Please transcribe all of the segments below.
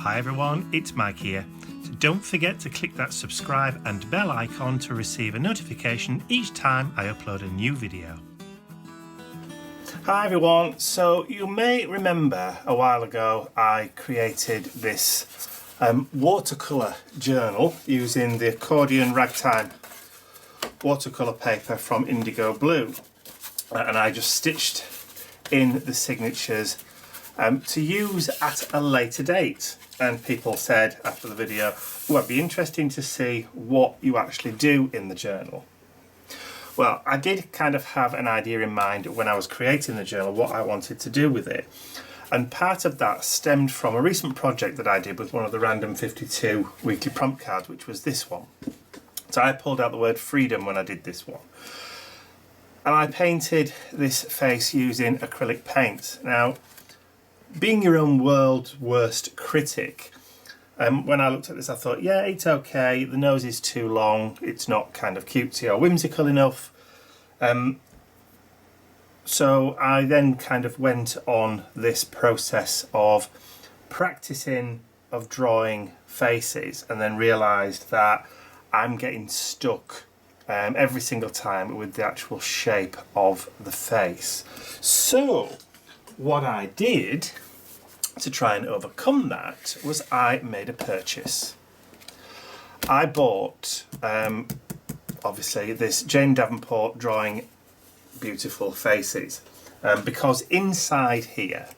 Hi everyone, it's Mike here. So don't forget to click that subscribe and bell icon to receive a notification each time I upload a new video. Hi everyone, so you may remember a while ago I created this watercolour journal using the accordion ragtime watercolour paper from Indigo Blue, and I just stitched in the signatures to use at a later date. And people said after the video, oh, it'd be interesting to see what you actually do in the journal. Well, I did kind of have an idea in mind when I was creating the journal what I wanted to do with it, and part of that stemmed from a recent project that I did with one of the Random 52 weekly prompt cards, which was this one. So I pulled out the word freedom when I did this one, and I painted this face using acrylic paint. Now, being your own world's worst critic, when I looked at this I thought, yeah, it's okay, the nose is too long, it's not kind of cutesy or whimsical enough. So I then kind of went on this process of practicing of drawing faces, and then realised that I'm getting stuck every single time with the actual shape of the face. So what I did to try and overcome that was I made a purchase. I bought obviously this Jane Davenport Drawing Beautiful Faces, because inside here,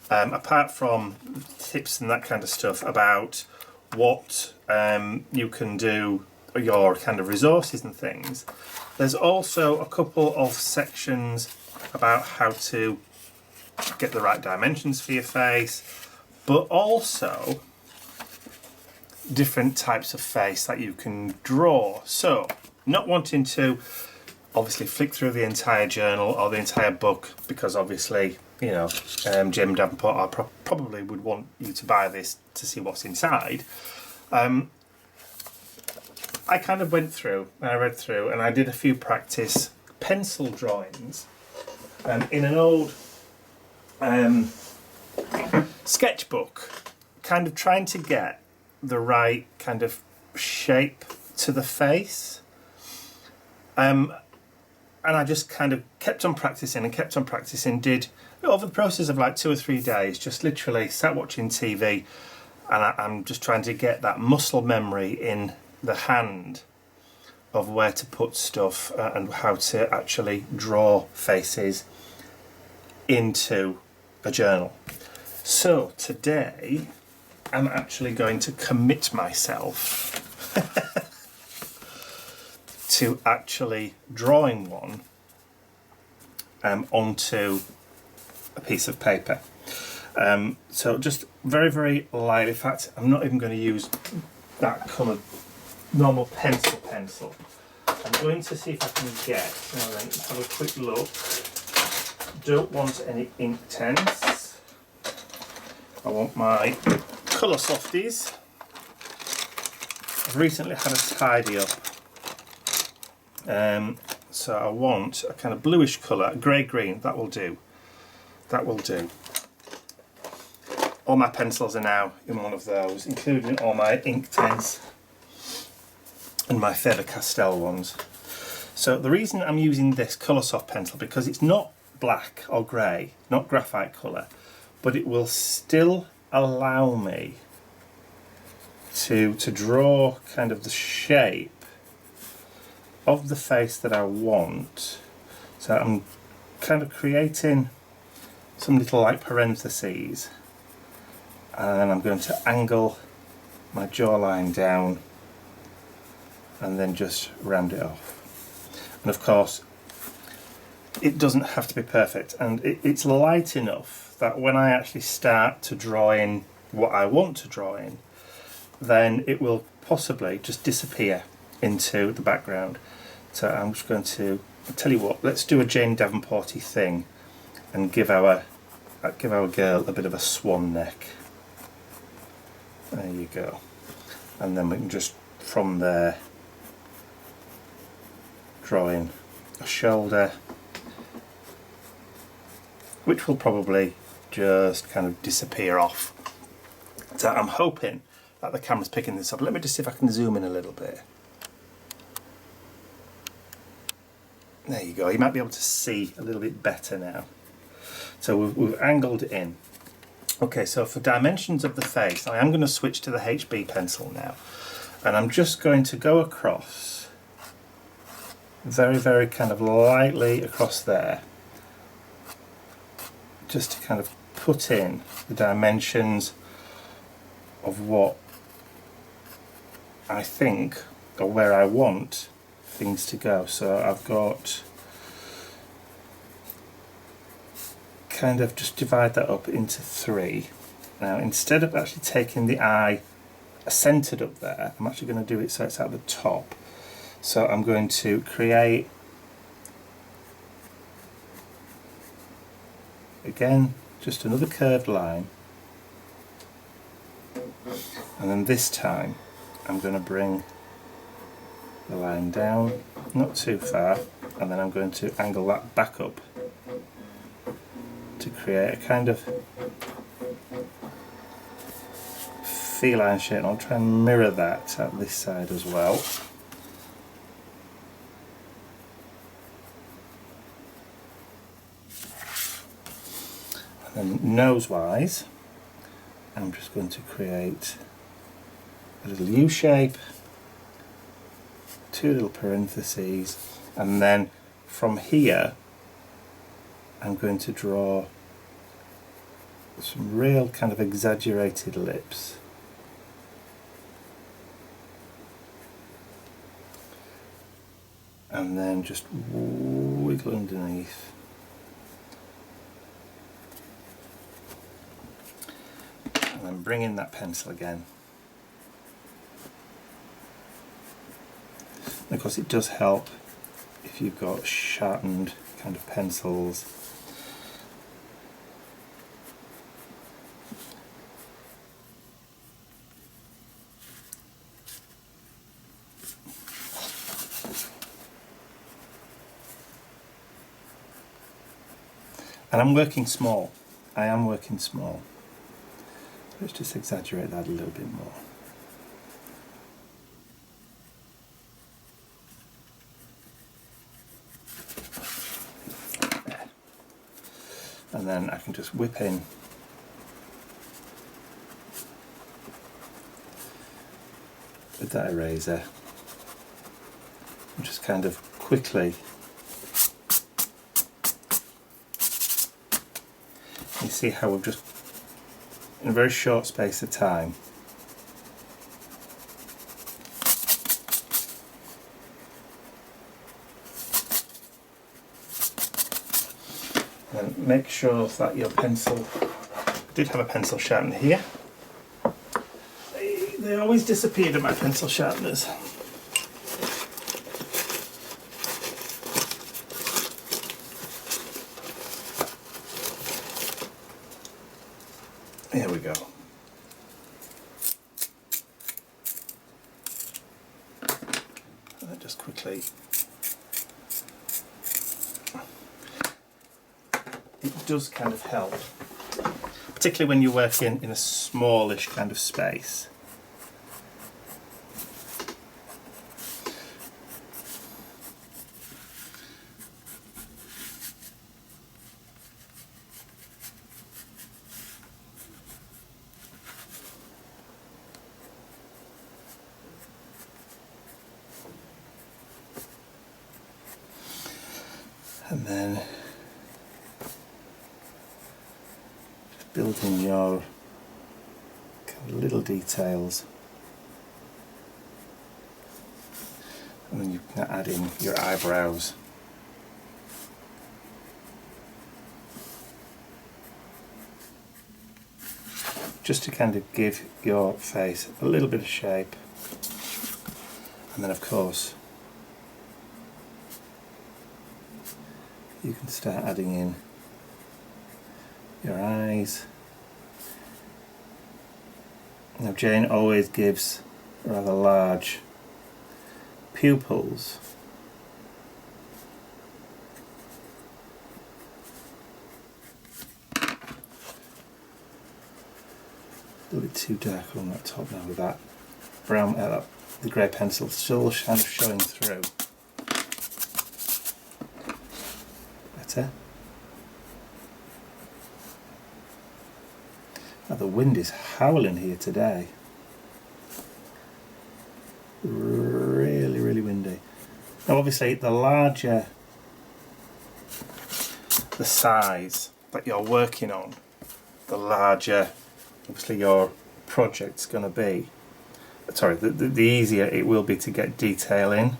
apart from tips and that kind of stuff about what you can do, your kind of resources and things, there's also a couple of sections about how to get the right dimensions for your face, but also different types of face that you can draw. So, not wanting to obviously flick through the entire journal or the entire book, because obviously, you know, Jane Davenport probably would want you to buy this to see what's inside. I kind of went through and I read through and I did a few practice pencil drawings in an old sketchbook, kind of trying to get the right kind of shape to the face, and I just kind of kept on practicing and kept on practicing. Did over the process of like 2 or 3 days, just literally sat watching TV, and I'm just trying to get that muscle memory in the hand of where to put stuff and how to actually draw faces into a journal. So today I'm actually going to commit myself to actually drawing one onto a piece of paper. So just very, very light. In fact, I'm not even going to use that coloured normal pencil. I'm going to see if I can get, now then, let's have a quick look. Don't want any ink tents. I want my colour softies. I've recently had a tidy up, so I want a kind of bluish colour, grey-green. That will do. That will do. All my pencils are now in one of those, including all my ink tents and my Faber-Castell ones. So the reason I'm using this colour soft pencil, because it's not black or grey, not graphite colour, but it will still allow me to draw kind of the shape of the face that I want. So I'm kind of creating some little like parentheses, and I'm going to angle my jawline down and then just round it off. And of course, it doesn't have to be perfect, and it's light enough that when I actually start to draw in what I want to draw in, then it will possibly just disappear into the background. So I'm just going to, I'll tell you what, let's do a Jane Davenport-y thing and give our girl a bit of a swan neck. There you go. And then we can just, from there, draw in a shoulder, which will probably just kind of disappear off So I'm hoping that the camera's picking this up. Let me just see if I can zoom in a little bit. There you go, you might be able to see a little bit better now. So we've angled it in. Okay, so for dimensions of the face, I am going to switch to the HB pencil now. And I'm just going to go across, very, very kind of lightly across there, just to kind of put in the dimensions of what I think, or where I want things to go. So I've got kind of just divide that up into 3. Now instead of actually taking the eye centered up there, I'm actually going to do it so it's at the top. So I'm going to create, again, just another curved line, and then this time I'm going to bring the line down, not too far, and then I'm going to angle that back up to create a kind of feline shape. And I'll try and mirror that at this side as well. And then nose-wise, I'm just going to create a little U shape, 2 little parentheses, and then from here I'm going to draw some real kind of exaggerated lips. And then just wiggle underneath. And then bring in that pencil again. And of course it does help if you've got sharpened kind of pencils. And I'm working small. I am working small. Let's just exaggerate that a little bit more. There. And then I can just whip in with that eraser and just kind of quickly. You see how we've just, in a very short space of time, and make sure that your pencil, I did have a pencil sharpener here, they always disappeared at my pencil sharpeners. Here we go. Just quickly. It does kind of help, particularly when you're working in a smallish kind of space. And then just build in your kind of little details, and then you can add in your eyebrows. Just to kind of give your face a little bit of shape. And then of course you can start adding in your eyes. Now Jane always gives rather large pupils. little bit too dark on that top now with that brown, the grey pencil still kind of showing through. Better. Now the wind is howling here today. Really, really windy. Now obviously the larger the size that you're working on, the larger obviously your project's going to be. Sorry, the easier it will be to get detail in.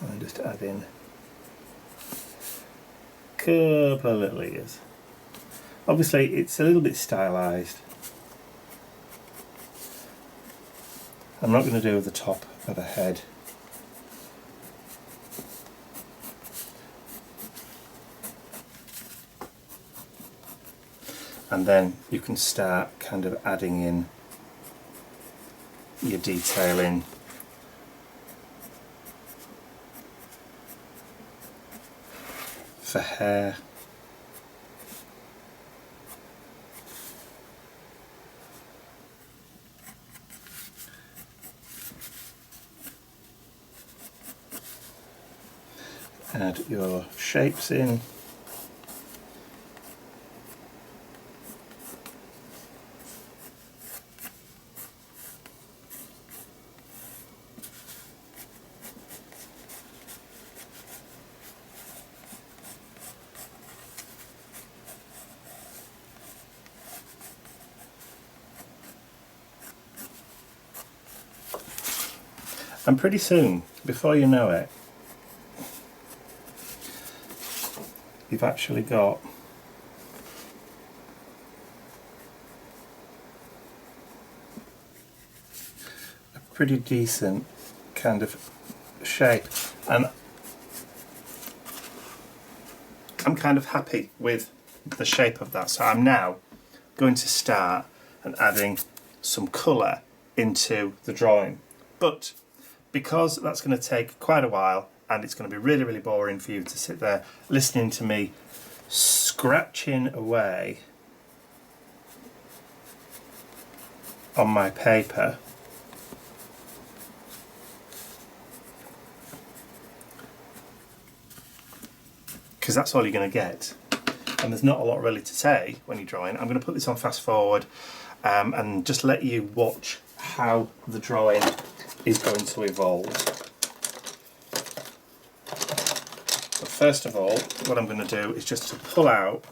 And just add in a couple of little ears. Obviously it's a little bit stylised. I'm not going to do the top of the head. And then you can start kind of adding in your detailing. For hair. Add your shapes in. And pretty soon, before you know it, you've actually got a pretty decent kind of shape. And I'm kind of happy with the shape of that. So I'm now going to start and adding some colour into the drawing. But because that's going to take quite a while and it's going to be really, really boring for you to sit there listening to me scratching away on my paper, because that's all you're going to get and there's not a lot really to say when you're drawing. I'm going to put this on fast forward and just let you watch how the drawing is going to evolve. But first of all, what I'm going to do is just to pull out,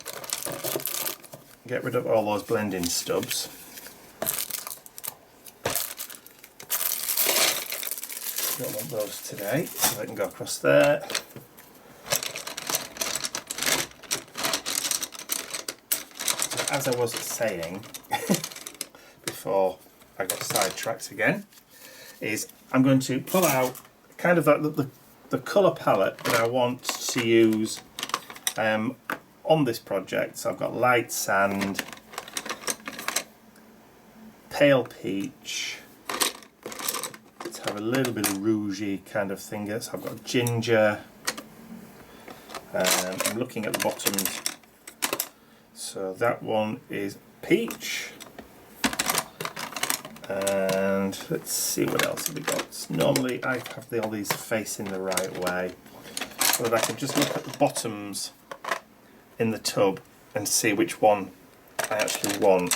get rid of all those blending stubs. Don't want those today, so they can go across there. So as I was saying before I got sidetracked again, is I'm going to pull out kind of the colour palette that I want to use on this project. So I've got light sand, pale peach, let's have a little bit of rougey kind of thing. So I've got ginger, I'm looking at the bottoms, so that one is peach. And let's see what else have we got. Normally I have all these facing the right way, so that I can just look at the bottoms in the tub and see which one I actually want.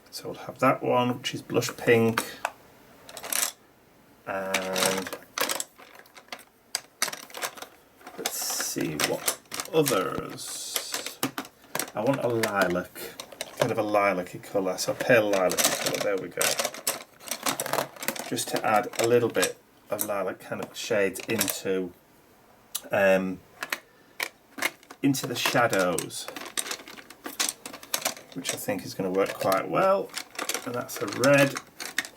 So we'll have that one, which is blush pink, and let's see what others. I want a lilac. Kind of a lilac-y colour, so pale lilac-y colour, there we go. Just to add a little bit of lilac kind of shades into the shadows, which I think is going to work quite well. And that's a red,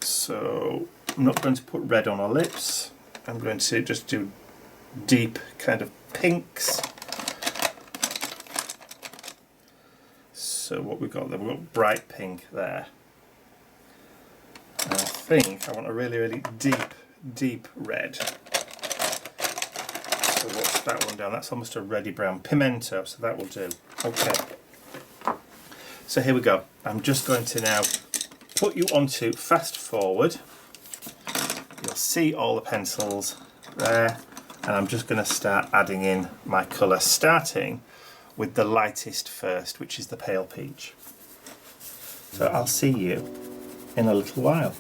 so I'm not going to put red on our lips. I'm going to just do deep kind of pinks. So what we've got there, we've got bright pink there. And I think I want a really, really deep red. So what's that one down? That's almost a reddy brown. Pimento, so that will do. Okay, so here we go. I'm just going to now put you onto fast forward. You'll see all the pencils there, and I'm just going to start adding in my colour, starting with the lightest first, which is the pale peach. So I'll see you in a little while.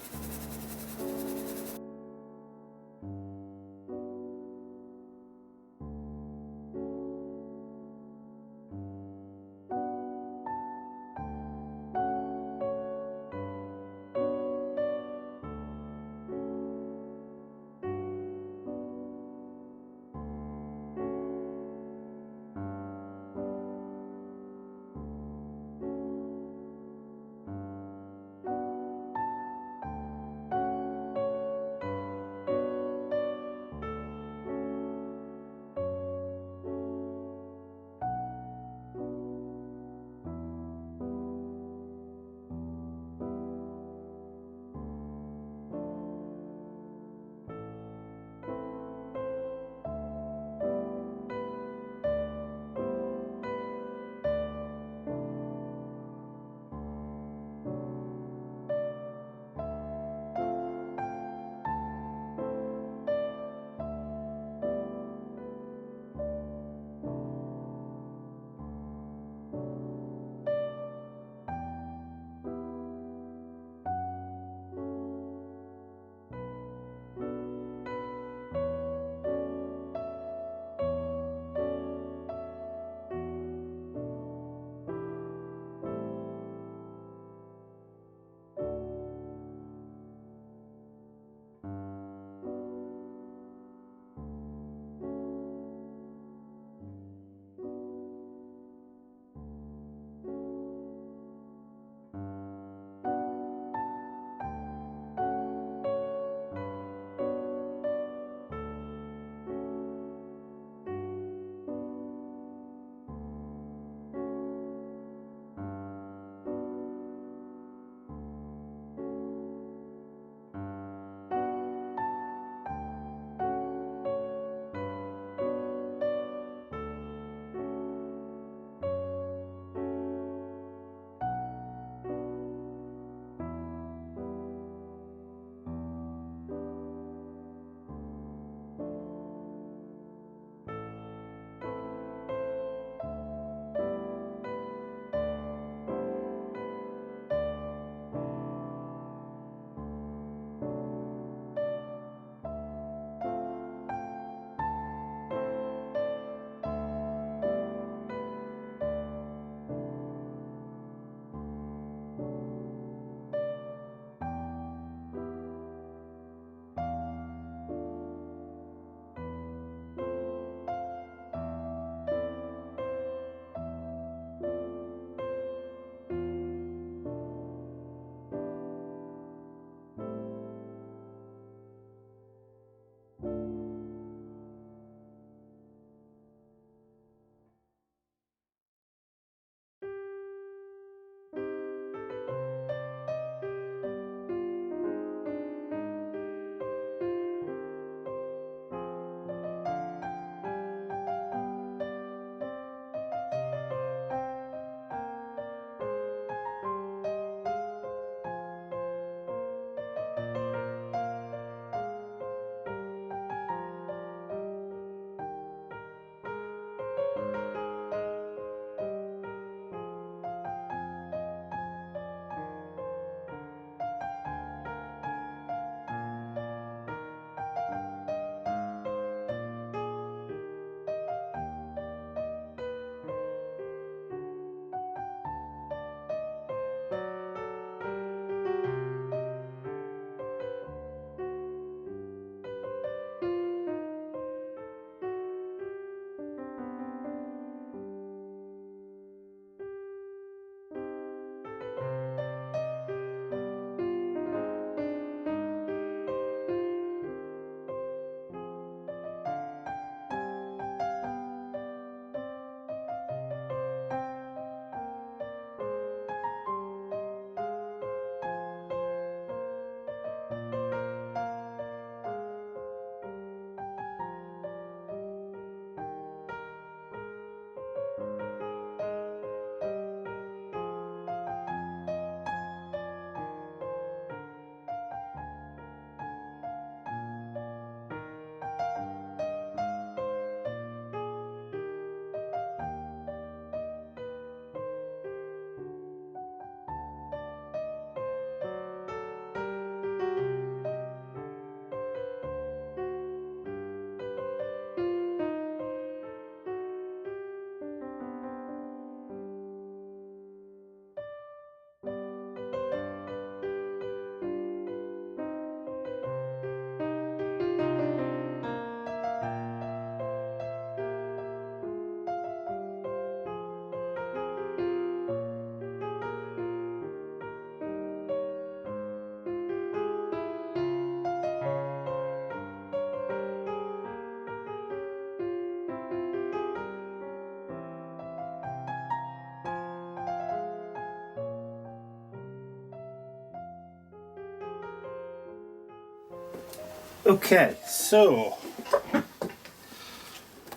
Okay, so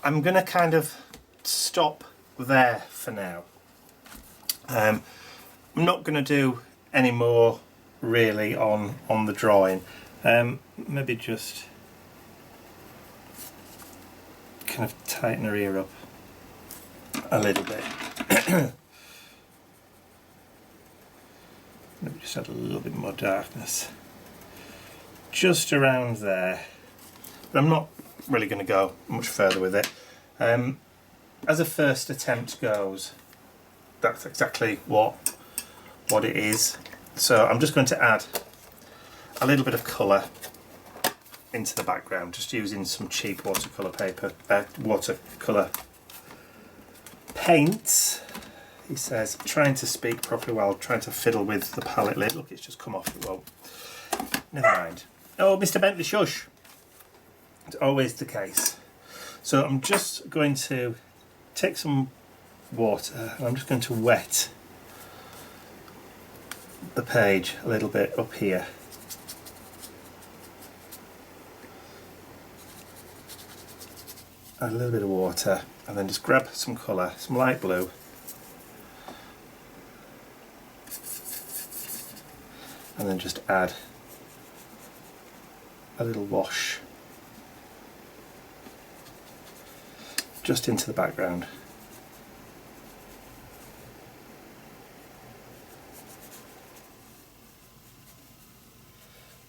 I'm going to kind of stop there for now. I'm not going to do any more really on the drawing. Maybe just kind of tighten her ear up a little bit. Maybe just add a little bit more darkness just around there, but I'm not really going to go much further with it. As a first attempt goes, that's exactly what it is. So I'm just going to add a little bit of colour into the background, just using some cheap watercolour paper, watercolour paints. He says, trying to speak properly while trying to fiddle with the palette lid. Look, it's just come off, it won't. Never mind. Oh, Mr. Bentley, shush. It's always the case. So I'm just going to take some water and I'm just going to wet the page a little bit up here. Add a little bit of water and then just grab some colour, some light blue. And then just add a little wash just into the background.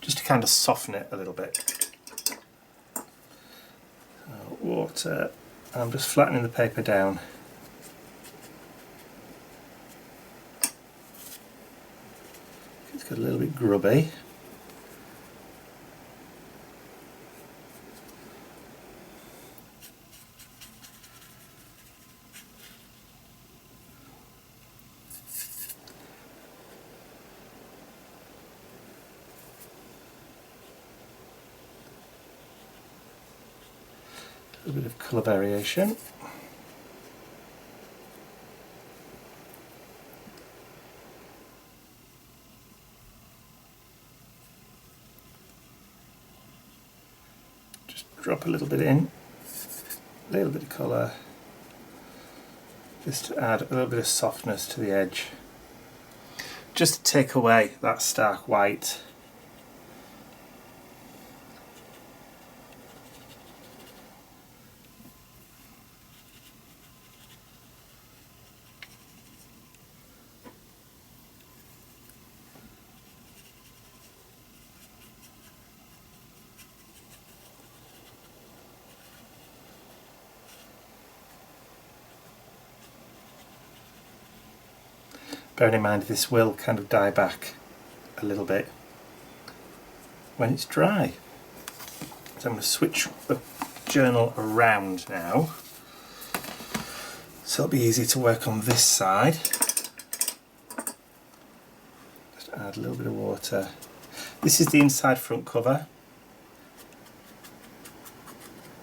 Just to kind of soften it a little bit. So, water, and I'm just flattening the paper down. It's got a little bit grubby. A bit of colour variation. Just drop a little bit in, a little bit of colour, just to add a little bit of softness to the edge. Just to take away that stark white. Bearing in mind this will kind of die back a little bit when it's dry. So I'm going to switch the journal around now, so it'll be easy to work on this side. Just add a little bit of water. This is the inside front cover,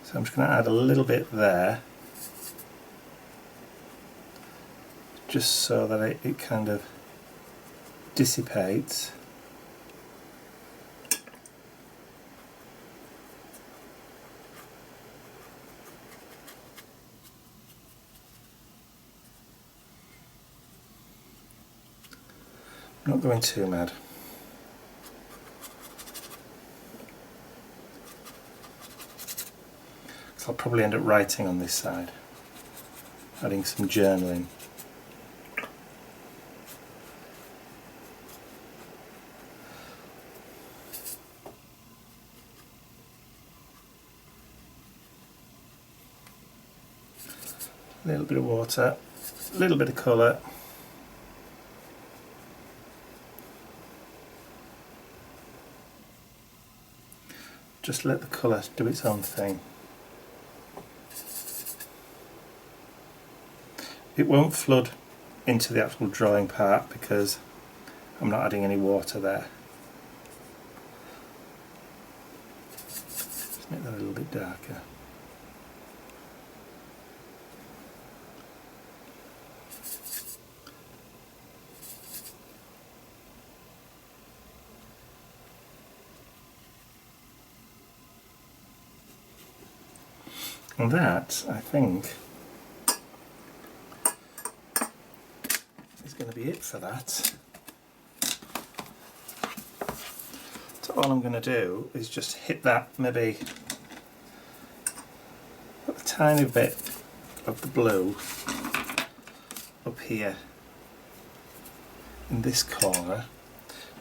so I'm just going to add a little bit there, just so that it kind of dissipates. I'm not going too mad. So I'll probably end up writing on this side, adding some journaling. A little bit of water, a little bit of colour. Just let the colour do its own thing. It won't flood into the actual drawing part because I'm not adding any water there. Let's make that a little bit darker. And that, I think, is going to be it for that. So all I'm going to do is just hit that, maybe put a tiny bit of the blue up here in this corner,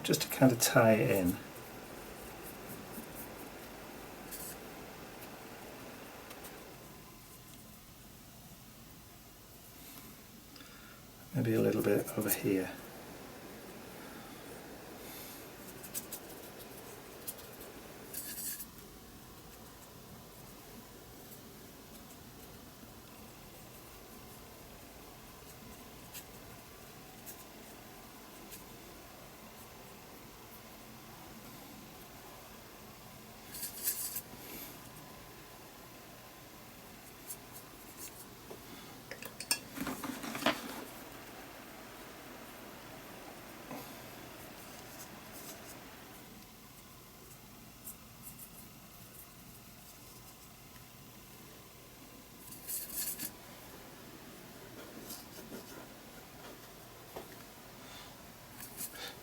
just to kind of tie it in. Maybe a little bit over here.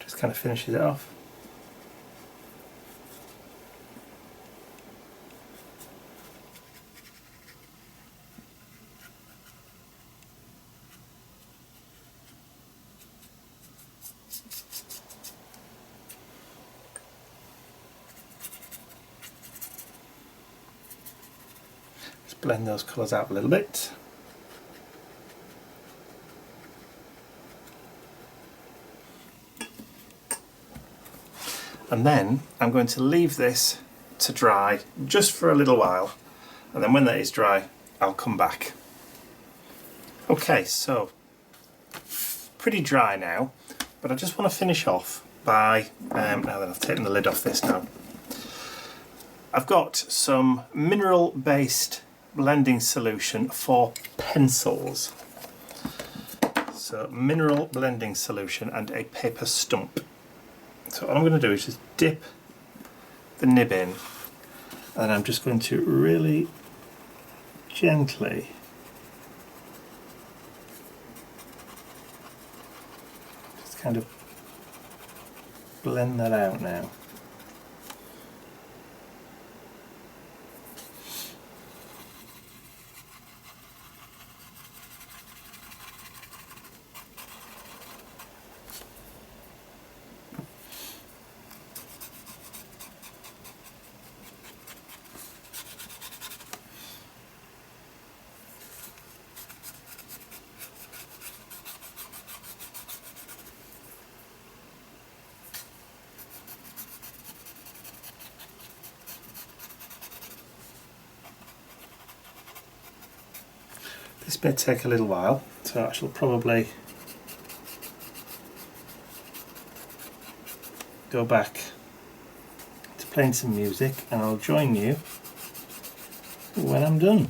Just kind of finishes it off. Just blend those colours out a little bit. And then I'm going to leave this to dry just for a little while, and then when that is dry I'll come back. Okay, so pretty dry now, but I just want to finish off by, now that I've taken the lid off this now, I've got some mineral based blending solution for pencils. So mineral blending solution and a paper stump. So all I'm going to do is just dip the nib in, and I'm just going to really gently just kind of blend that out now. This may take a little while, so I shall probably go back to playing some music, and I'll join you when I'm done.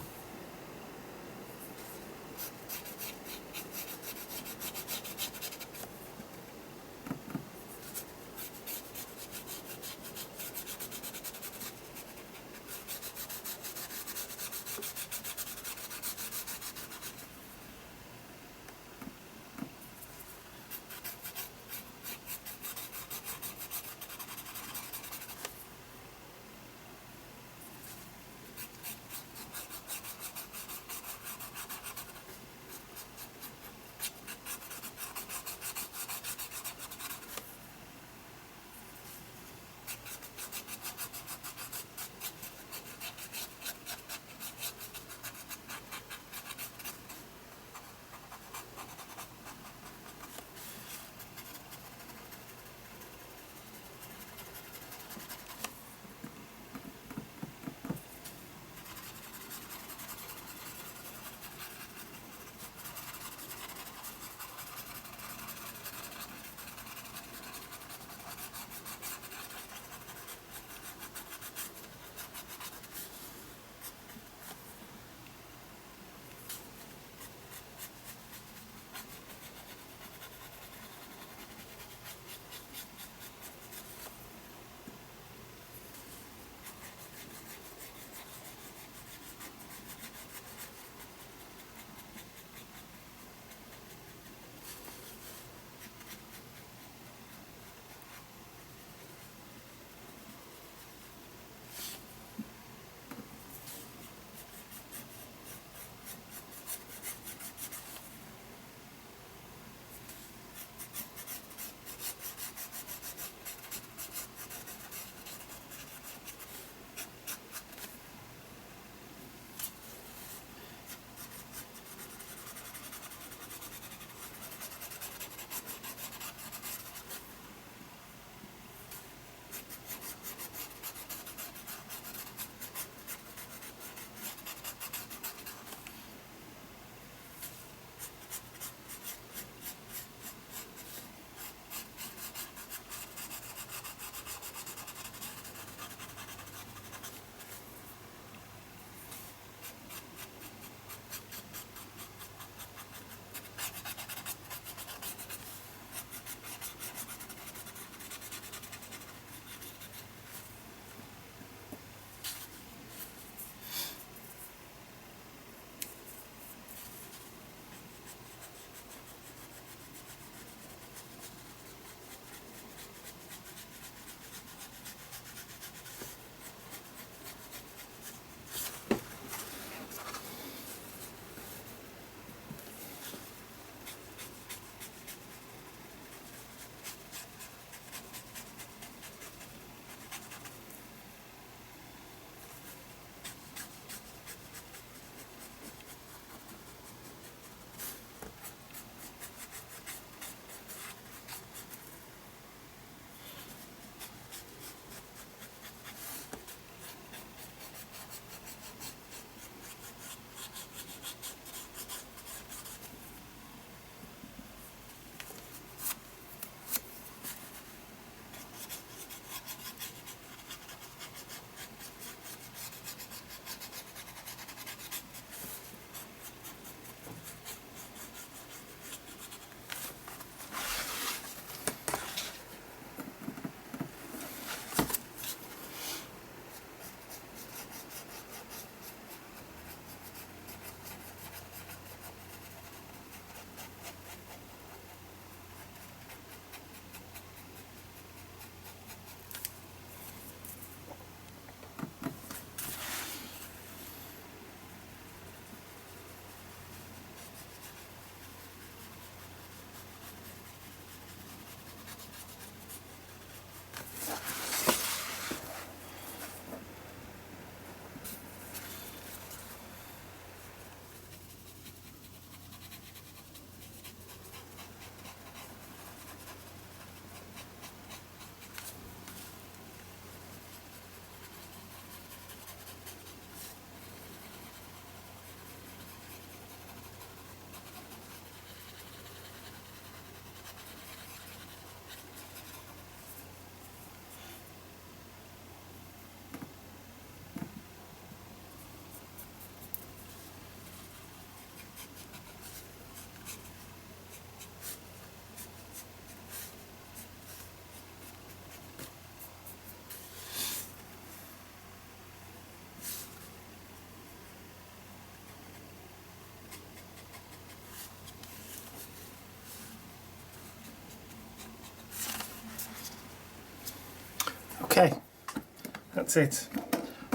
That's it.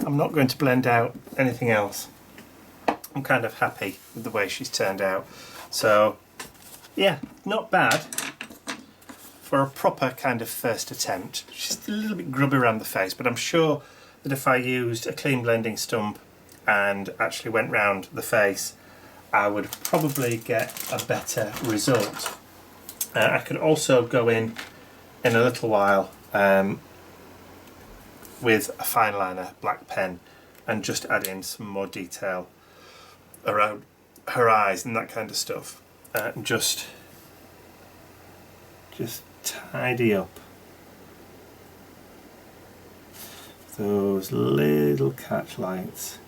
I'm not going to blend out anything else. I'm kind of happy with the way she's turned out. So yeah, not bad for a proper kind of first attempt. She's a little bit grubby around the face, but I'm sure that if I used a clean blending stump and actually went round the face, I would probably get a better result. I could also go in a little while with a fine liner black pen and just add in some more detail around her eyes and that kind of stuff, and just tidy up those little catch lights.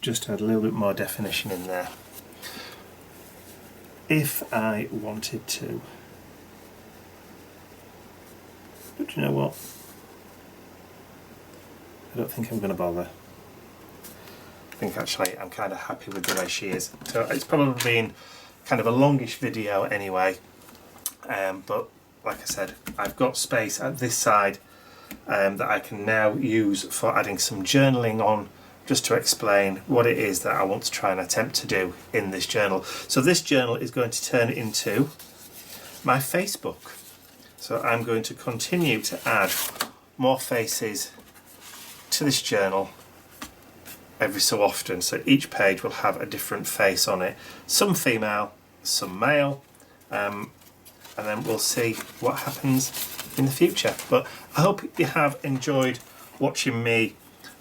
Just add a little bit more definition in there if I wanted to. But you know what? I don't think I'm going to bother. I think actually I'm kind of happy with the way she is. So it's probably been kind of a longish video anyway, but like I said, I've got space at this side that I can now use for adding some journaling on, just to explain what it is that I want to try and attempt to do in this journal. So this journal is going to turn into my Facebook. So I'm going to continue to add more faces to this journal every so often. So each page will have a different face on it. Some female, some male, and then we'll see what happens in the future. But I hope you have enjoyed watching me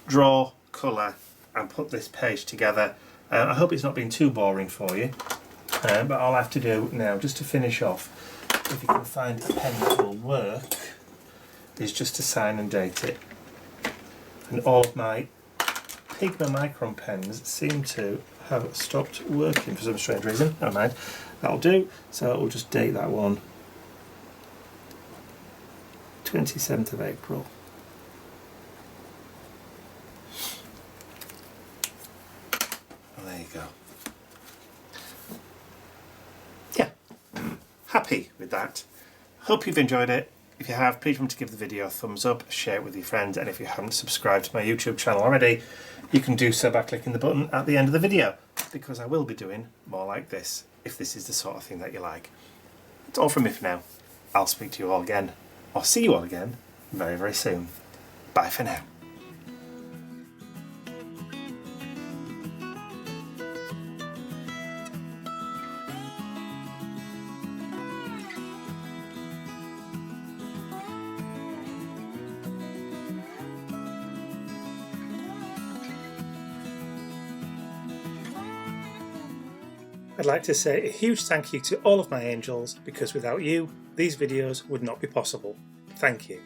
draw, colour and put this page together. I hope it's not been too boring for you, but all I have to do now, just to finish off, if you can find a pen that will work, is just to sign and date it. And all of my Pigma Micron pens seem to have stopped working for some strange reason. Never mind, that'll do. So we'll just date that one 27th of April. There you go. Yeah, happy with that. Hope you've enjoyed it. If you have, please remember to give the video a thumbs up, share it with your friends, and if you haven't subscribed to my YouTube channel already, you can do so by clicking the button at the end of the video, because I will be doing more like this, if this is the sort of thing that you like. That's all from me for now. I'll speak to you all again, or see you all again, very, very soon. Bye for now. I'd like to say a huge thank you to all of my angels, because without you, these videos would not be possible. Thank you.